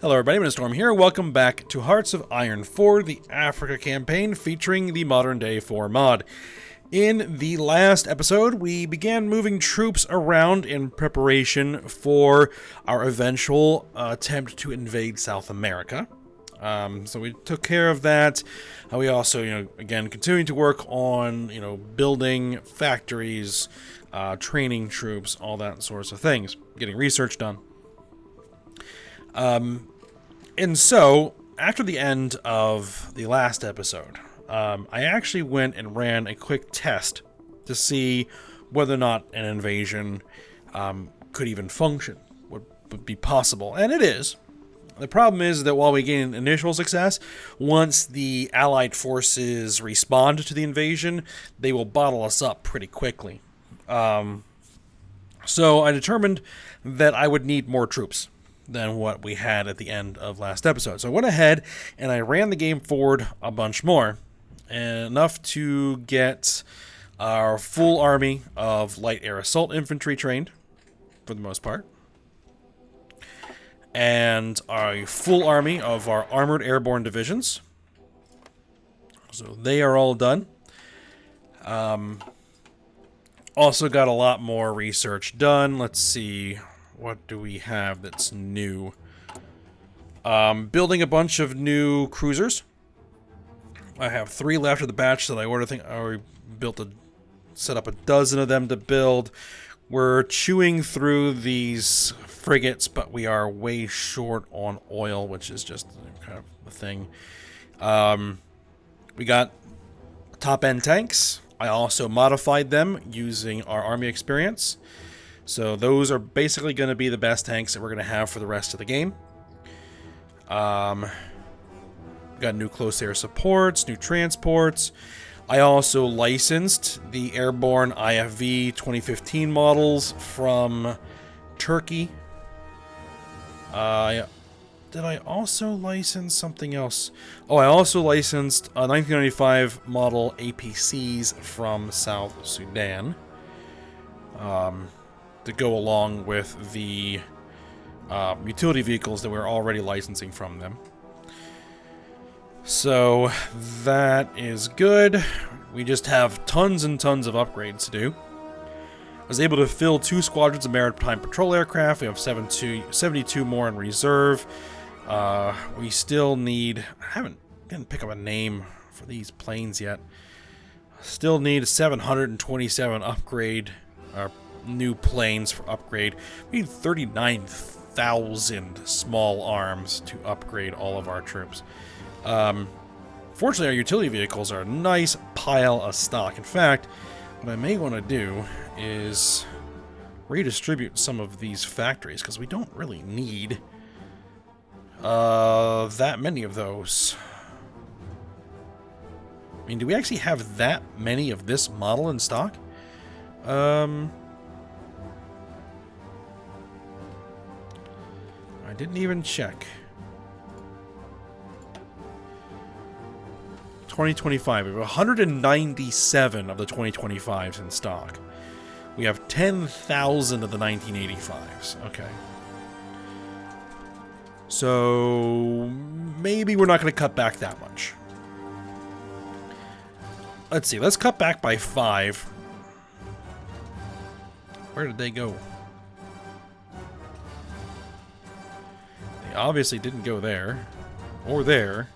Hello everybody, I'm Storm here. Welcome back to Hearts of Iron 4, the Africa campaign featuring the modern day 4 mod. In the last episode, we began moving troops around in preparation for our eventual attempt to invade South America. So we took care of that. We also, again, continuing to work on, building factories, training troops, all that sorts of things, getting research done. And so, after the end of the last episode, I actually went and ran a quick test to see whether or not an invasion could even function, would be possible. And it is. The problem is that while we gain initial success, once the Allied forces respond to the invasion, they will bottle us up pretty quickly. So I determined that I would need more troops than what we had at the end of last episode. So I went ahead and I ran the game forward a bunch more, and enough to get our full army of light air assault infantry trained, for the most part, and a full army of our armored airborne divisions. So they are all done. Also got a lot more research done. Let's see. What do we have that's new? Building a bunch of new cruisers. I have 3 left of the batch that I ordered. I set up a dozen of them to build. We're chewing through these frigates, but we are way short on oil, which is just kind of a thing. We got top-end tanks. I also modified them using our army experience. So those are basically going to be the best tanks that we're going to have for the rest of the game. Got new close air supports, new transports. I also licensed the airborne IFV 2015 models from Turkey. Did I also license something else? Oh, I also licensed 1995 model APCs from South Sudan. To go along with the utility vehicles that we're already licensing from them. So that is good. We just have tons and tons of upgrades to do. I was able to fill 2 squadrons of maritime patrol aircraft. We have 72 more in reserve. We still need... didn't pick up a name for these planes yet. Still need 727 upgrade... new planes for upgrade. We need 39,000 small arms to upgrade all of our troops. Fortunately, our utility vehicles are a nice pile of stock. In fact, what I may want to do is redistribute some of these factories, because we don't really need that many of those. I mean, do we actually have that many of this model in stock? I didn't even check. 2025. We have 197 of the 2025s in stock. We have 10,000 of the 1985s. Okay. So maybe we're not going to cut back that much. Let's see. Let's cut back by 5. Where did they go? They obviously didn't go there. Or there.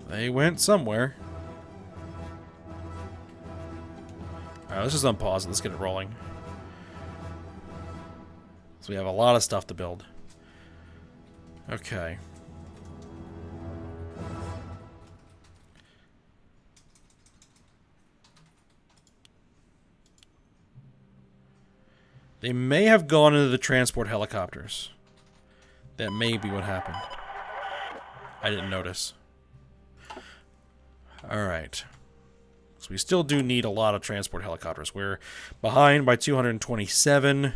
They went somewhere. Alright, let's just unpause it. Let's get it rolling. So we have a lot of stuff to build. Okay. They may have gone into the transport helicopters. That may be what happened. I didn't notice. Alright. So we still do need a lot of transport helicopters. We're behind by 227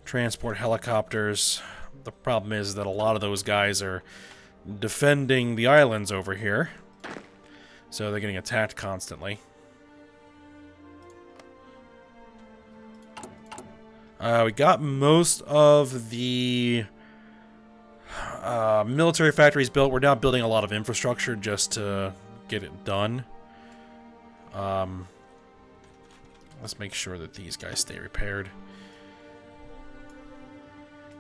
transport helicopters. The problem is that a lot of those guys are defending the islands over here. So they're getting attacked constantly. We got most of the military factories built. We're now building a lot of infrastructure just to get it done. Let's make sure that these guys stay repaired.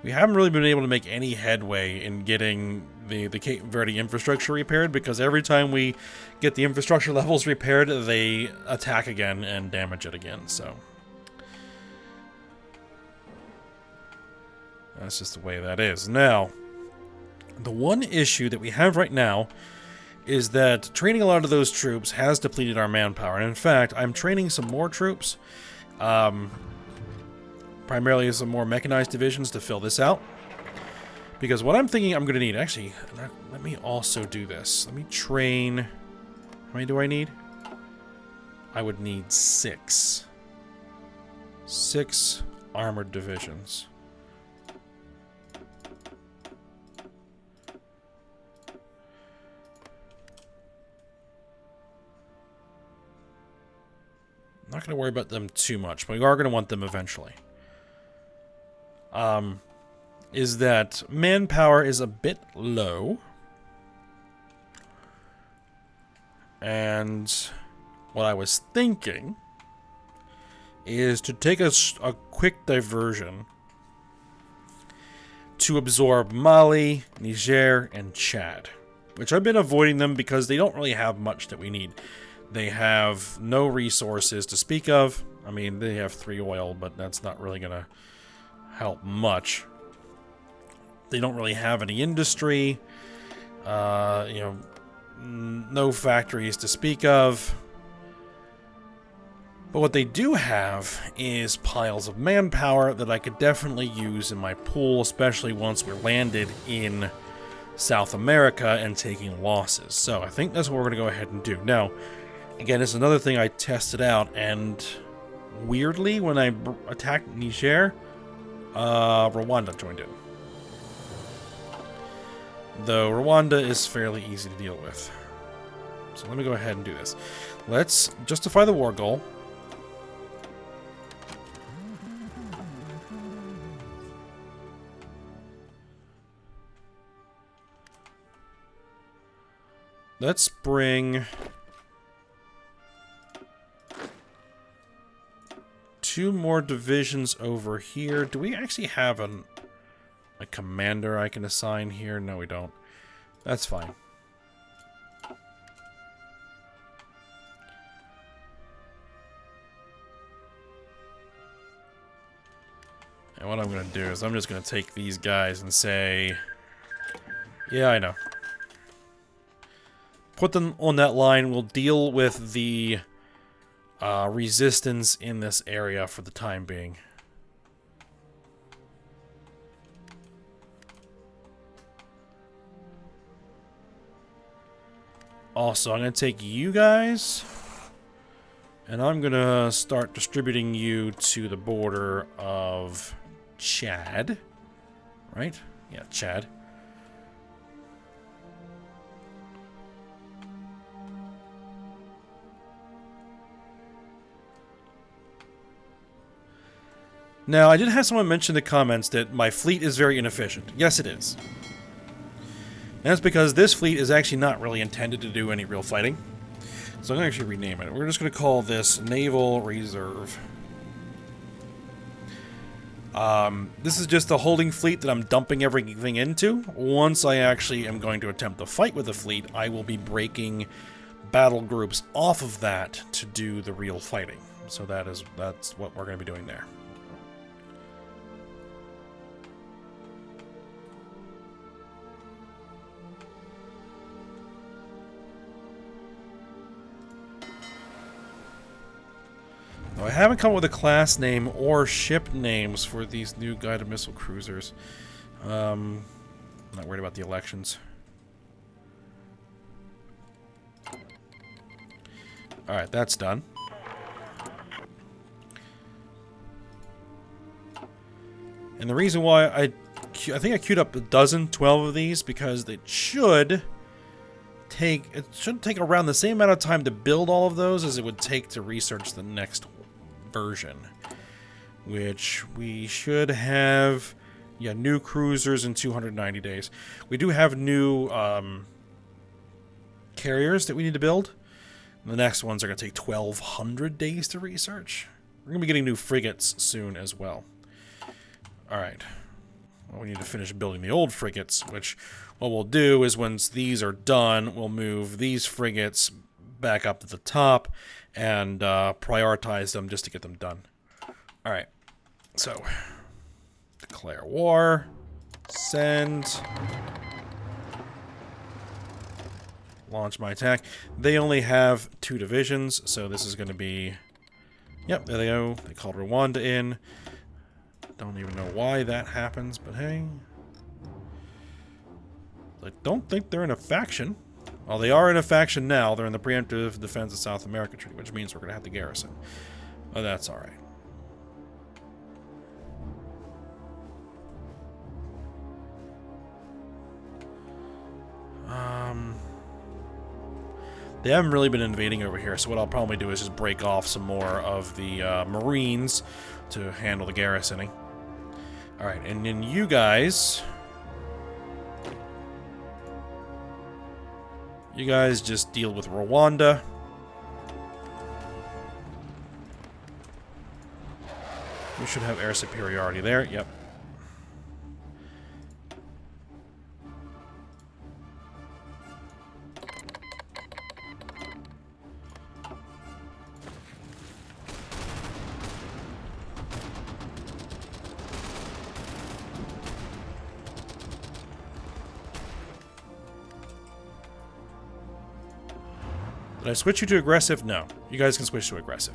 We haven't really been able to make any headway in getting the Cape Verde infrastructure repaired, because every time we get the infrastructure levels repaired, they attack again and damage it again, so that's just the way that is. Now, the one issue that we have right now is that training a lot of those troops has depleted our manpower, and in fact, I'm training some more troops. Primarily some more mechanized divisions to fill this out. Because what I'm thinking I'm going to need... Actually, let me also do this. Let me train... How many do I need? I would need 6. 6 armored divisions. I'm not going to worry about them too much, but we are going to want them eventually. Is that manpower is a bit low. And what I was thinking is to take a quick diversion to absorb Mali, Niger, and Chad. Which I've been avoiding them because they don't really have much that we need. They have no resources to speak of. I mean, they have 3 oil, but that's not really going to help much. They don't really have any industry. You know, no factories to speak of. But what they do have is piles of manpower that I could definitely use in my pool, especially once we're landed in South America and taking losses. So I think that's what we're going to go ahead and do. Now, again, this is another thing I tested out, and weirdly, when I attacked Niger, Rwanda joined in. Though Rwanda is fairly easy to deal with. So let me go ahead and do this. Let's justify the war goal. Let's bring 2 more divisions over here. Do we actually have a commander I can assign here? No, we don't. That's fine. And what I'm going to do is I'm just going to take these guys and say, yeah, I know. Put them on that line. We'll deal with the resistance in this area for the time being. Also, I'm going to take you guys, and I'm going to start distributing you to the border of Chad. Right? Yeah, Chad. Now, I did have someone mention in the comments that my fleet is very inefficient. Yes, it is. And that's because this fleet is actually not really intended to do any real fighting. So I'm going to actually rename it. We're just going to call this Naval Reserve. This is just a holding fleet that I'm dumping everything into. Once I actually am going to attempt to fight with the fleet, I will be breaking battle groups off of that to do the real fighting. So that's what we're going to be doing there. I haven't come up with a class name or ship names for these new guided missile cruisers. I'm not worried about the elections. Alright, that's done. And the reason why I think I queued up 12 of these because it should take around the same amount of time to build all of those as it would take to research the next version. which we should have, yeah, new cruisers in 290 days. We do have new carriers that we need to build. The next ones are going to take 1,200 days to research. We're going to be getting new frigates soon as well. Alright. Well, we need to finish building the old frigates, which what we'll do is once these are done, we'll move these frigates back up to the top and prioritize them just to get them done. Alright. So, declare war. Send. Launch my attack. They only have 2 divisions, so this is going to be... Yep, there they go. They called Rwanda in. Don't even know why that happens, but hey. I don't think they're in a faction. Well, they are in a faction now. They're in the Preemptive Defense of South America Treaty, which means we're going to have the garrison. But that's alright. They haven't really been invading over here, so what I'll probably do is just break off some more of the Marines to handle the garrisoning. Alright, and then you guys... You guys just deal with Rwanda. We should have air superiority there, yep. Did I switch you to aggressive? No. You guys can switch to aggressive.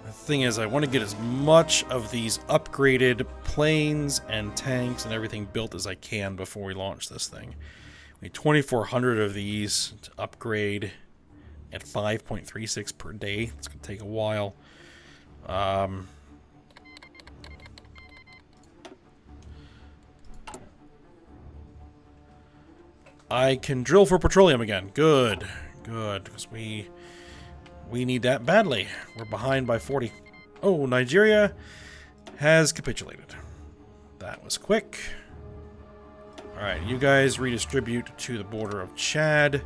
The thing is, I want to get as much of these upgraded planes and tanks and everything built as I can before we launch this thing. We need 2,400 of these to upgrade at 5.36 per day. It's going to take a while. I can drill for petroleum again. Good. Good. Because we need that badly. We're behind by 40. Oh, Nigeria has capitulated. That was quick. Alright, you guys redistribute to the border of Chad.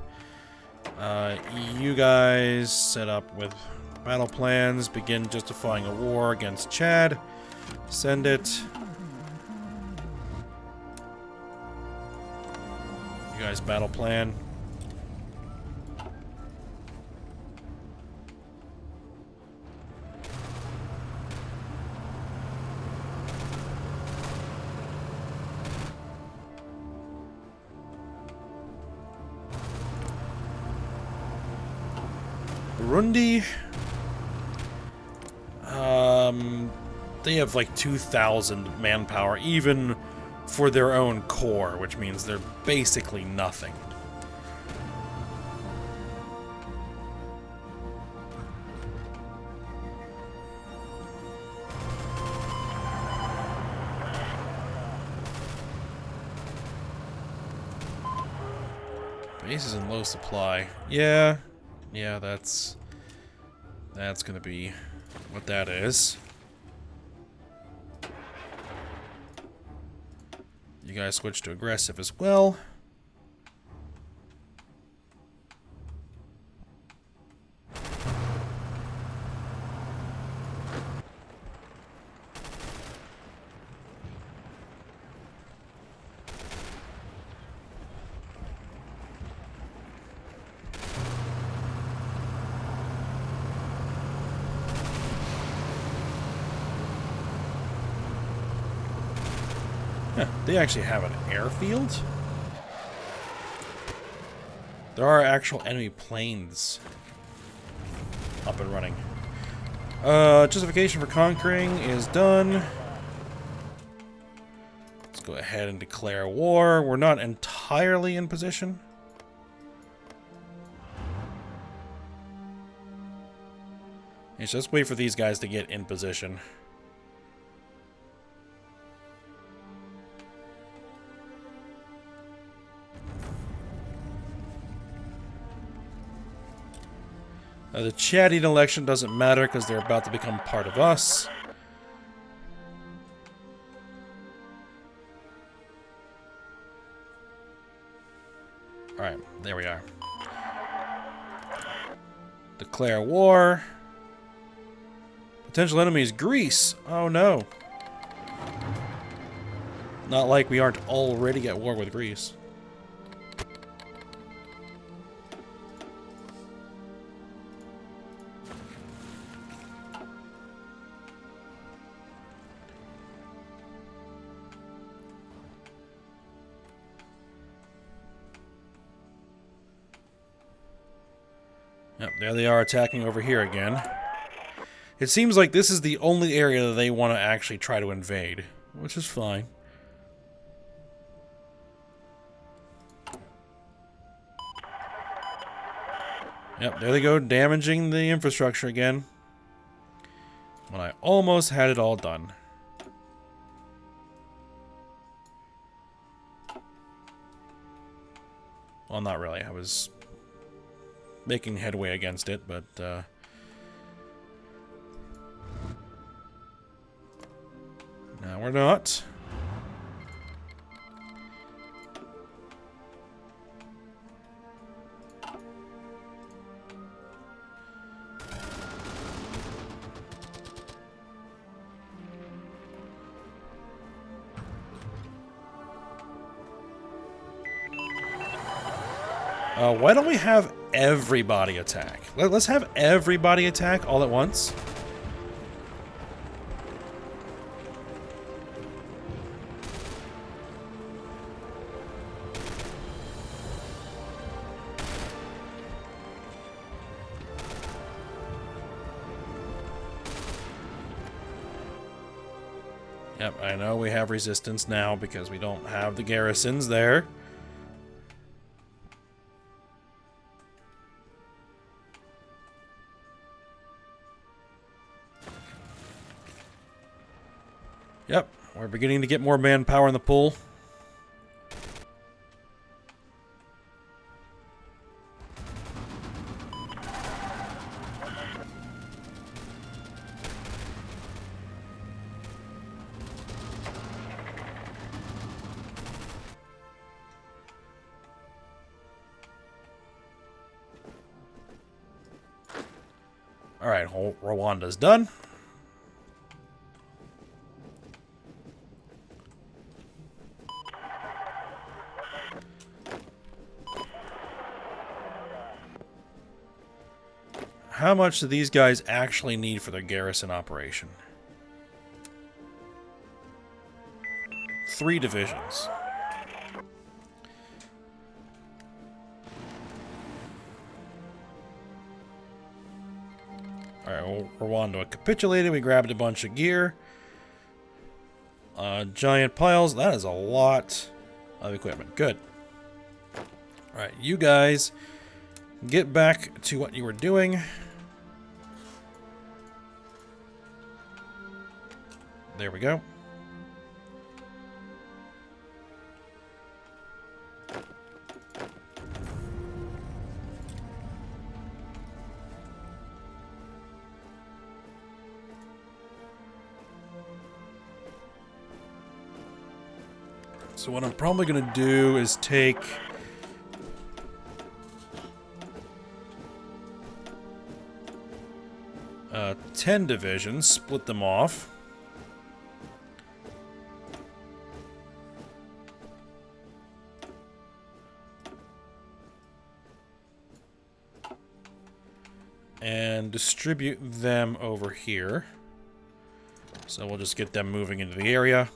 You guys set up with battle plans. Begin justifying a war against Chad. Send it. You guys battle plan. Burundi. They have like 2,000 manpower, even for their own core, which means they're basically nothing. Base is in low supply. Yeah, that's gonna be what that is. You guys switch to aggressive as well. Yeah, they actually have an airfield? There are actual enemy planes up and running. Justification for conquering is done. Let's go ahead and declare war. We're not entirely in position. Let's just wait for these guys to get in position. The Chadian election doesn't matter because they're about to become part of us. Alright, there we are. Declare war. Potential enemies, Greece. Oh no. Not like we aren't already at war with Greece. Yep, there they are attacking over here again. It seems like this is the only area that they want to actually try to invade, which is fine. Yep, there they go, damaging the infrastructure again. When I almost had it all done. Well, not really. I was making headway against it, but now we're not. Why don't we have everybody attack? Let's have everybody attack all at once. Yep, I know we have resistance now because we don't have the garrisons there. Yep, we're beginning to get more manpower in the pool. Alright, Rwanda's done. How much do these guys actually need for their garrison operation? 3 divisions. Alright, well, Rwanda capitulated. We grabbed a bunch of gear. Giant piles. That is a lot of equipment. Good. Alright, you guys get back to what you were doing. There we go. So what I'm probably going to do is take uh, 10 divisions, split them off. And distribute them over here. So we'll just get them moving into the area.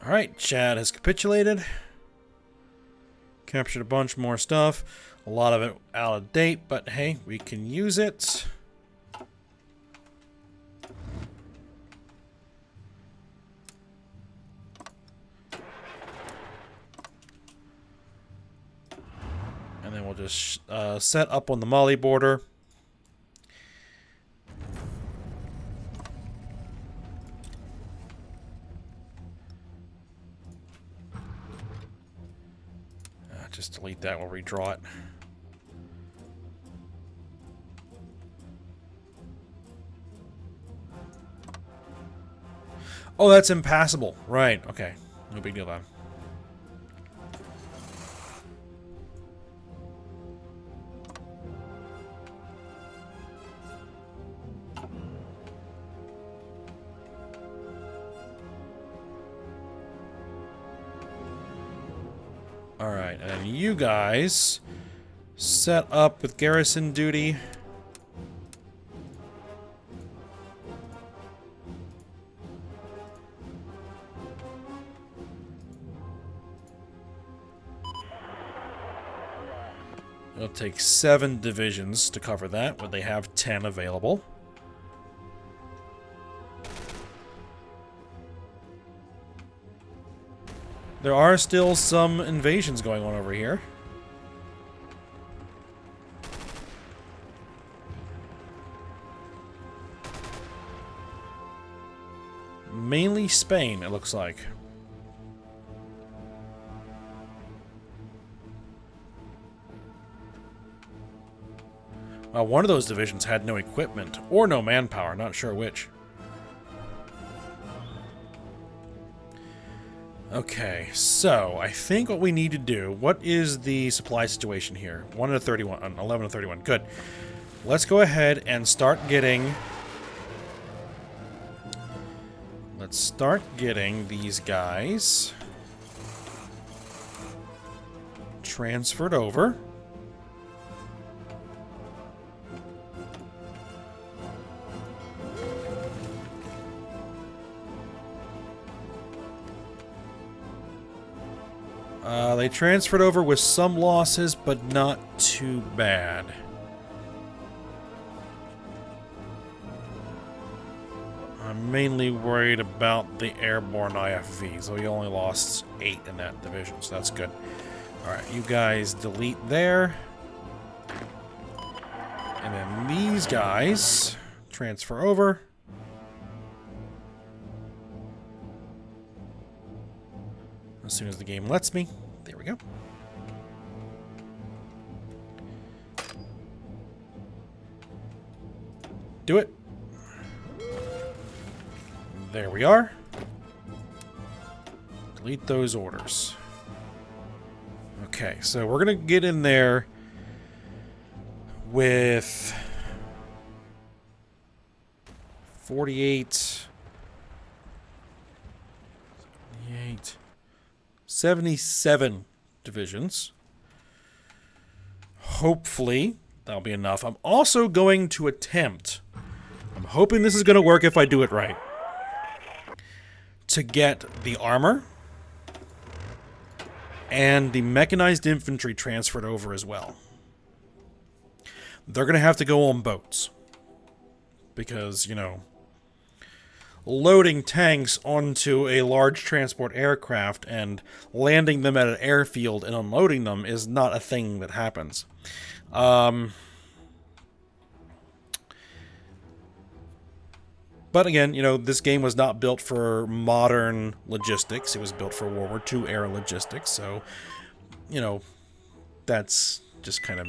Alright, Chad has capitulated. Captured a bunch more stuff. A lot of it out of date, but hey, we can use it. we'll just set up on the Mali border. Just delete that, we'll redraw it. Oh, that's impassable. Right, okay. No big deal then. Alright, and you guys set up with garrison duty. It'll take 7 divisions to cover that, but they have 10 available. There are still some invasions going on over here. Mainly Spain, it looks like. One of those divisions had no equipment, or no manpower, not sure which. Okay, so I think what we need to do, what is the supply situation here? 1 to 31, 11 to 31, good. Let's go ahead and start getting... Let's start getting these guys transferred over. They transferred over with some losses, but not too bad. I'm mainly worried about the airborne IFV, so we only lost 8 in that division, so that's good. Alright, you guys delete there. And then these guys transfer over. As soon as the game lets me. There we go. Do it. There we are. Delete those orders. Okay, so we're going to get in there with 48... 77 divisions. Hopefully, that'll be enough. I'm also going to attempt, I'm hoping this is going to work if I do it right, to get the armor and the mechanized infantry transferred over as well. They're going to have to go on boats. Because, you know, loading tanks onto a large transport aircraft and landing them at an airfield and unloading them is not a thing that happens. But again, you know, this game was not built for modern logistics. It was built for World War II era logistics. So, you know, that's just kind of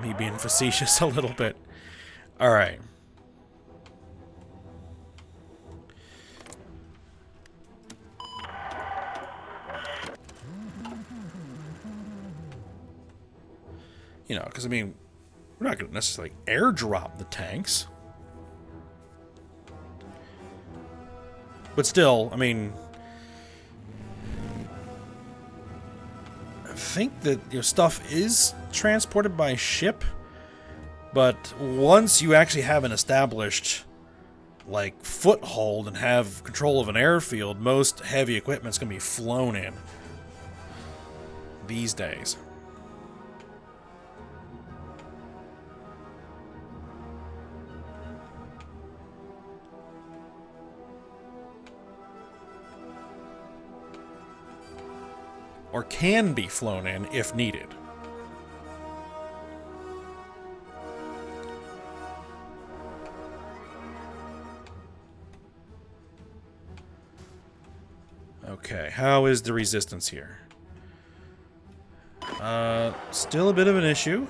me being facetious a little bit. All right. You know, because, I mean, we're not going to necessarily airdrop the tanks. But still, I mean, I think that your stuff is transported by ship. But once you actually have an established, like, foothold and have control of an airfield, most heavy equipment's going to be flown in these days. Or can be flown in if needed. Okay, how is the resistance here? Still a bit of an issue.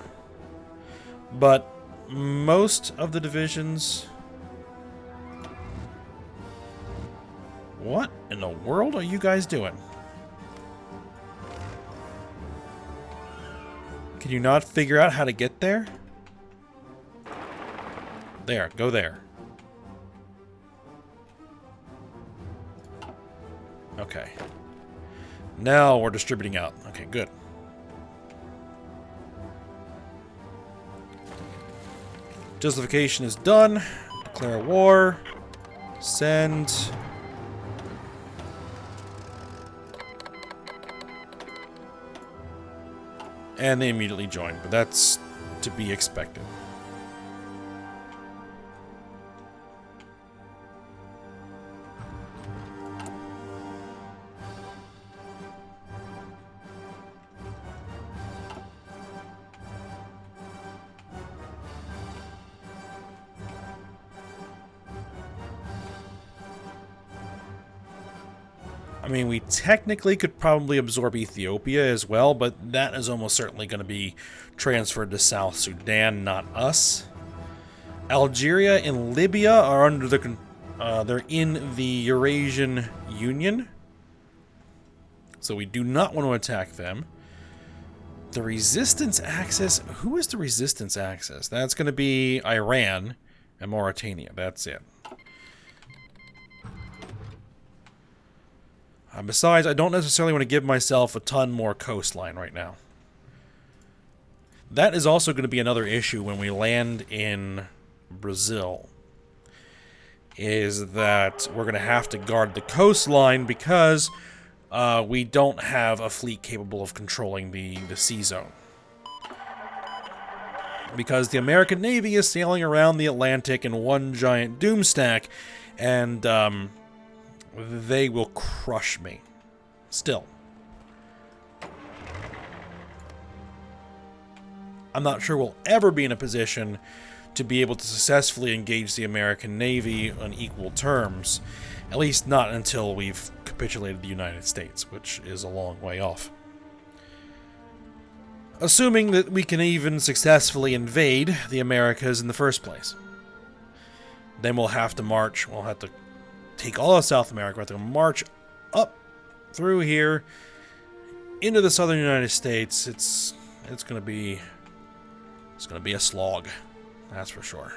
But most of the divisions... What in the world are you guys doing? Can you not figure out how to get there? There, go there. Okay. Now we're distributing out. Okay, good. Justification is done. Declare war. Send. And they immediately join, but that's to be expected. I mean, we technically could probably absorb Ethiopia as well, but that is almost certainly going to be transferred to South Sudan, not us. Algeria and Libya are under the... they're in the Eurasian Union. So we do not want to attack them. The resistance axis... Who is the resistance axis? That's going to be Iran and Mauritania. That's it. Besides, I don't necessarily want to give myself a ton more coastline right now. That is also going to be another issue when we land in Brazil. Is that we're going to have to guard the coastline because we don't have a fleet capable of controlling the sea zone. Because the American Navy is sailing around the Atlantic in one giant doomstack, and they will crush me. Still. I'm not sure we'll ever be in a position to be able to successfully engage the American Navy on equal terms. At least not until we've capitulated the United States, which is a long way off. Assuming that we can even successfully invade the Americas in the first place. Then we'll have to march, we'll have to take all of South America, we'll have to march up through here into the southern United States. It's gonna be a slog, that's for sure.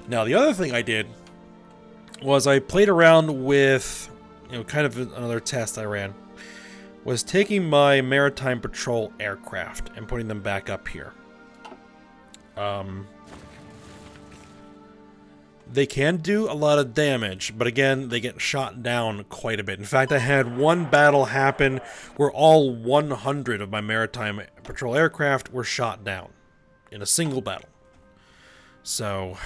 Now the other thing I did was I played around with, kind of another test I ran, was taking my maritime patrol aircraft and putting them back up here. They can do a lot of damage, but again, they get shot down quite a bit. In fact, I had one battle happen where all 100 of my maritime patrol aircraft were shot down in a single battle. So,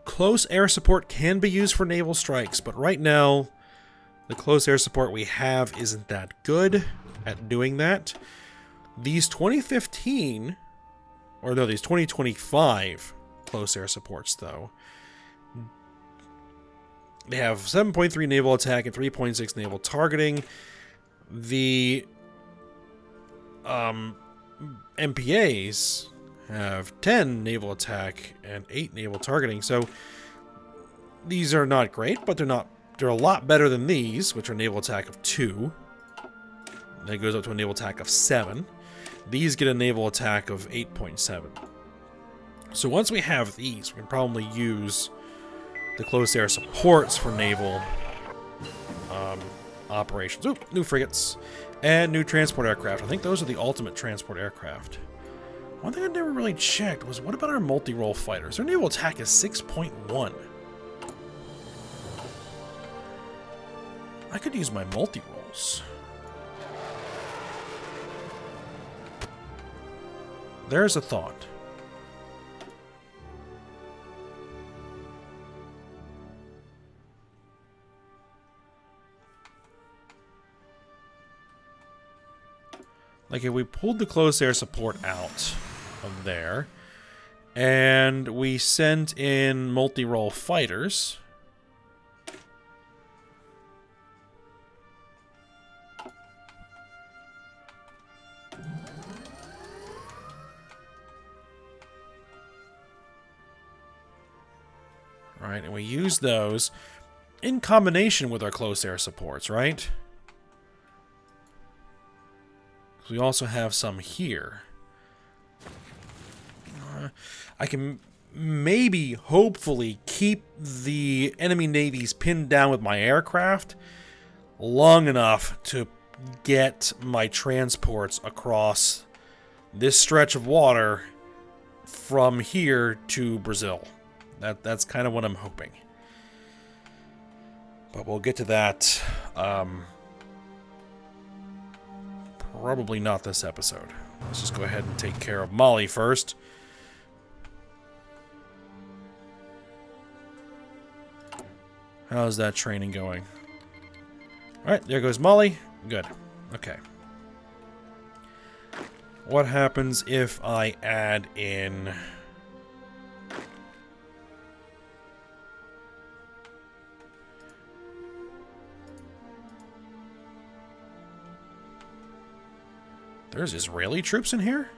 close air support can be used for naval strikes, but right now, the close air support we have isn't that good at doing that. These 2015, or no, these 2025 close air supports, though, they have 7.3 naval attack and 3.6 naval targeting. The MPAs have 10 naval attack and 8 naval targeting, so these are not great, but they're a lot better than these, which are naval attack of 2. That goes up to a naval attack of 7. These get a naval attack of 8.7. So once we have these, we can probably use the close air supports for naval operations. Ooh, new frigates and new transport aircraft. I think those are the ultimate transport aircraft. One thing I never really checked was, what about our multi-role fighters? Their naval attack is 6.1. I could use my multi-rolls. There's a thought. Like, if we pulled the close air support out of there, And we sent in multi-role fighters. Alright, and we use those in combination with our close air supports, right? We also have some here. I can maybe, hopefully, keep the enemy navies pinned down with my aircraft long enough to get my transports across this stretch of water from here to Brazil. That's kind of what I'm hoping. But we'll get to that probably not this episode. Let's just go ahead and take care of Mali first. How's that training going? Alright, there goes Mali. Good. Okay. What happens if I add in... There's Israeli troops in here?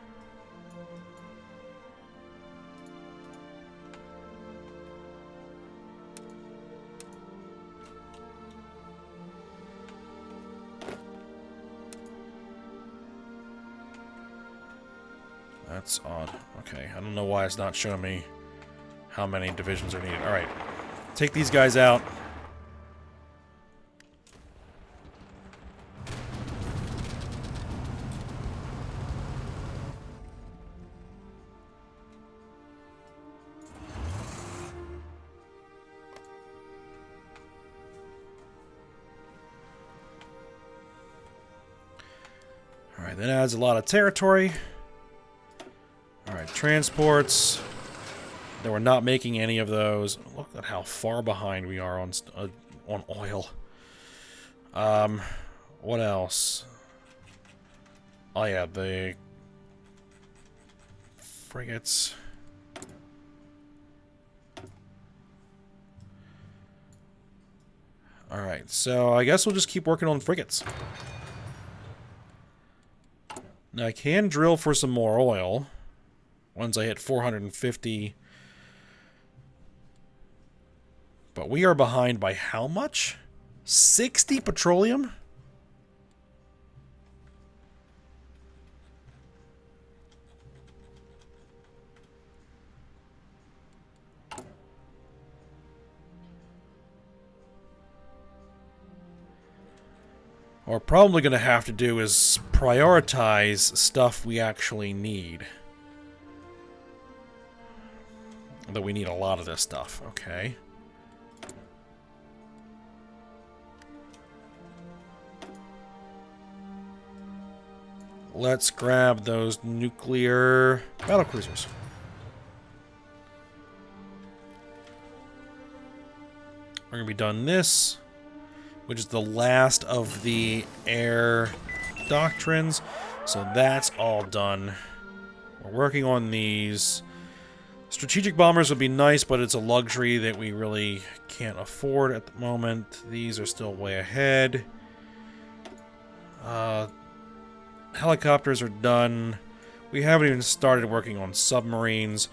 That's odd. Okay, I don't know why it's not showing me how many divisions are needed. Alright, take these guys out. Alright, that adds a lot of territory. Alright, transports. They were not making any of those. Look at how far behind we are on oil. What else? Oh yeah, the frigates. Alright, so I guess we'll just keep working on frigates. Now I can drill for some more oil. Once I hit 450. But we are behind by how much? 60 petroleum? What we're probably going to have to do is prioritize stuff we actually need. Although we need a lot of this stuff. Okay. Let's grab those nuclear battlecruisers. We're going to be done this, which is the last of the air doctrines. So that's all done. We're working on these. Strategic bombers would be nice, but it's a luxury that we really can't afford at the moment. These are still way ahead. Helicopters are done. We haven't even started working on submarines.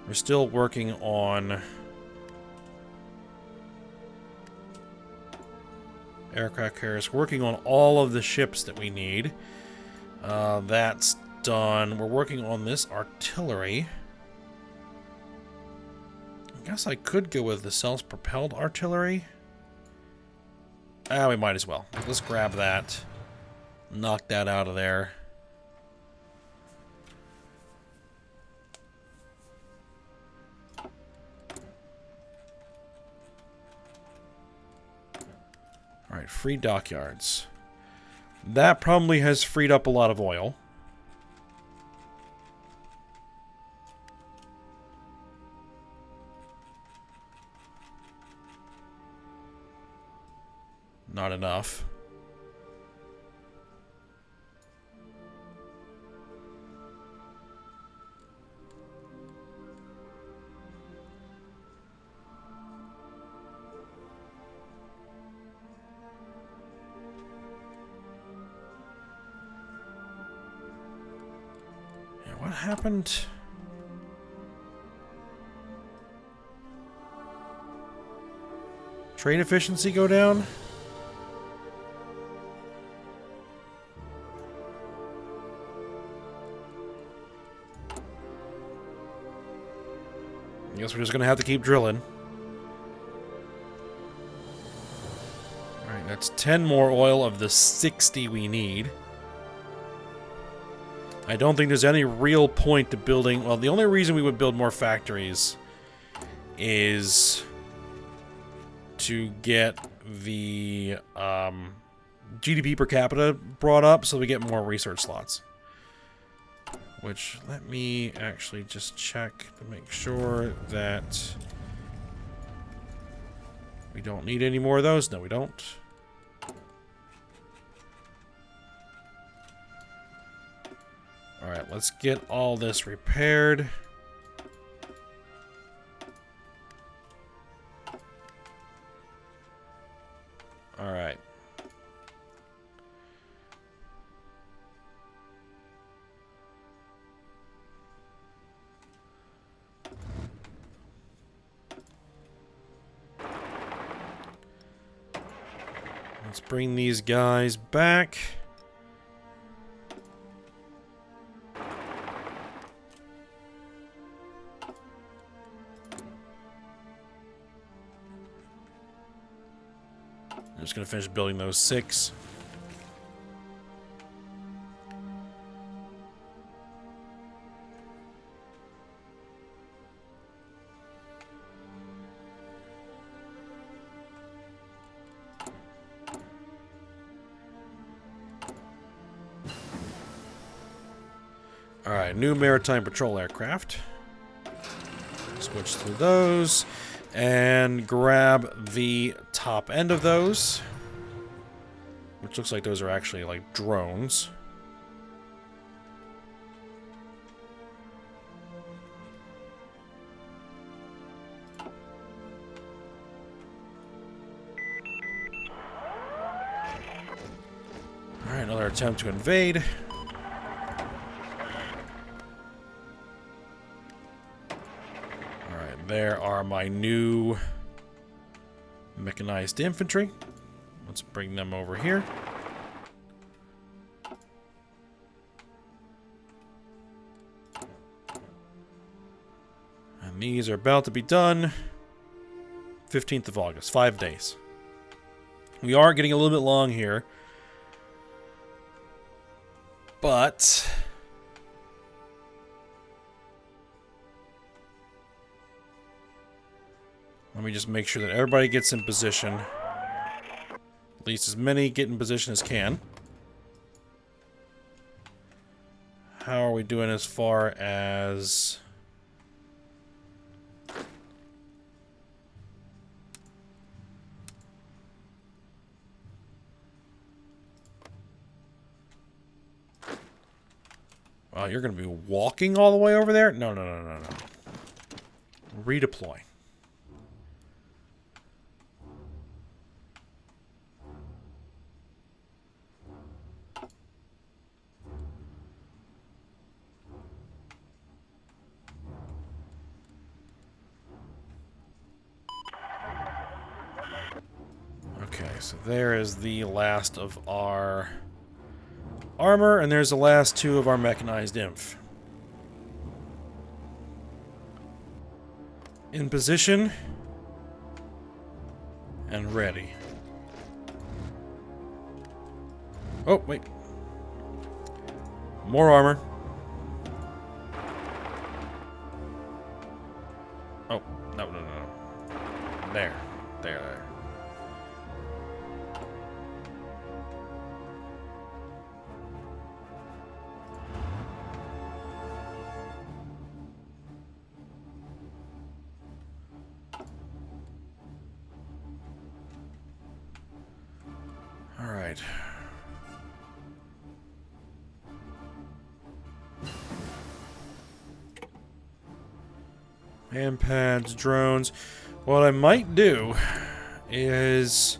We're still working on aircraft carriers. We're working on all of the ships that we need. That's done. We're working on this artillery. I guess I could go with the self-propelled artillery. We might as well. Let's grab that. Knock that out of there. Alright, free dockyards. That probably has freed up a lot of oil. Not enough. what happened? Trade efficiency go down? I guess we're just gonna have to keep drilling. Alright, that's 10 more oil of the 60 we need. I don't think there's any real point to building... Well, the only reason we would build more factories is to get the GDP per capita brought up so we get more research slots. Which, let me actually just check to make sure that we don't need any more of those. No, we don't. Alright, let's get all this repaired. Alright. Let's bring these guys back. I'm just going to finish building those 6. Alright, new maritime patrol aircraft. Switch through those. And grab the top end of those. Which looks like those are actually like drones. Alright, another attempt to invade. There are my new mechanized infantry. Let's bring them over here. And these are about to be done. 15th of August, 5 days. We are getting a little bit long here. But let me just make sure that everybody gets in position. At least as many get in position as can. How are we doing as far as... Wow, you're going to be walking all the way over there? No, no, no, no, no. Redeploy. Okay, so there is the last of our armor, and there's the last 2 of our mechanized inf. In position and ready. Oh, wait. More armor. Oh, no, no, no, no. There. There. All right. Hand pads, drones. What I might do is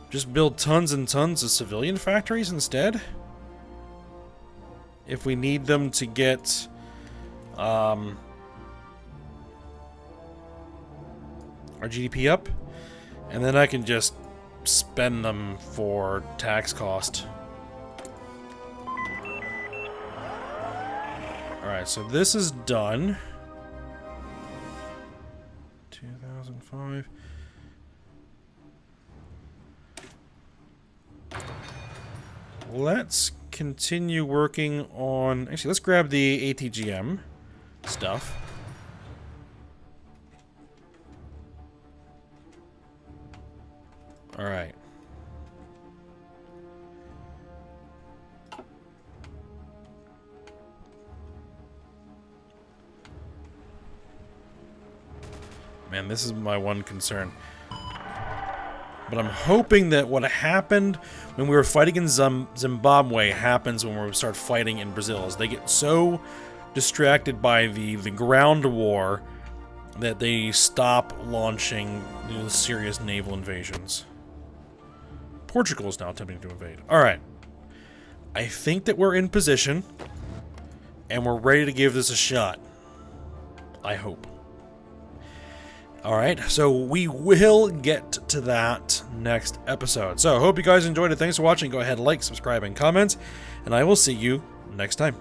just build tons and tons of civilian factories instead. if we need them to get our GDP up, and then I can just spend them for tax cost. Alright, so this is done. 2005. Let's continue working on... Actually, let's grab the ATGM stuff. Alright. Man, this is my one concern. But I'm hoping that what happened when we were fighting in Zimbabwe happens when we start fighting in Brazil. As they get so distracted by the ground war that they stop launching serious naval invasions. Portugal is now attempting to invade. Alright. I think that we're in position, and we're ready to give this a shot. I hope. Alright, so we will get to that next episode. So, hope you guys enjoyed it. Thanks for watching. Go ahead, like, subscribe, and comment, and I will see you next time.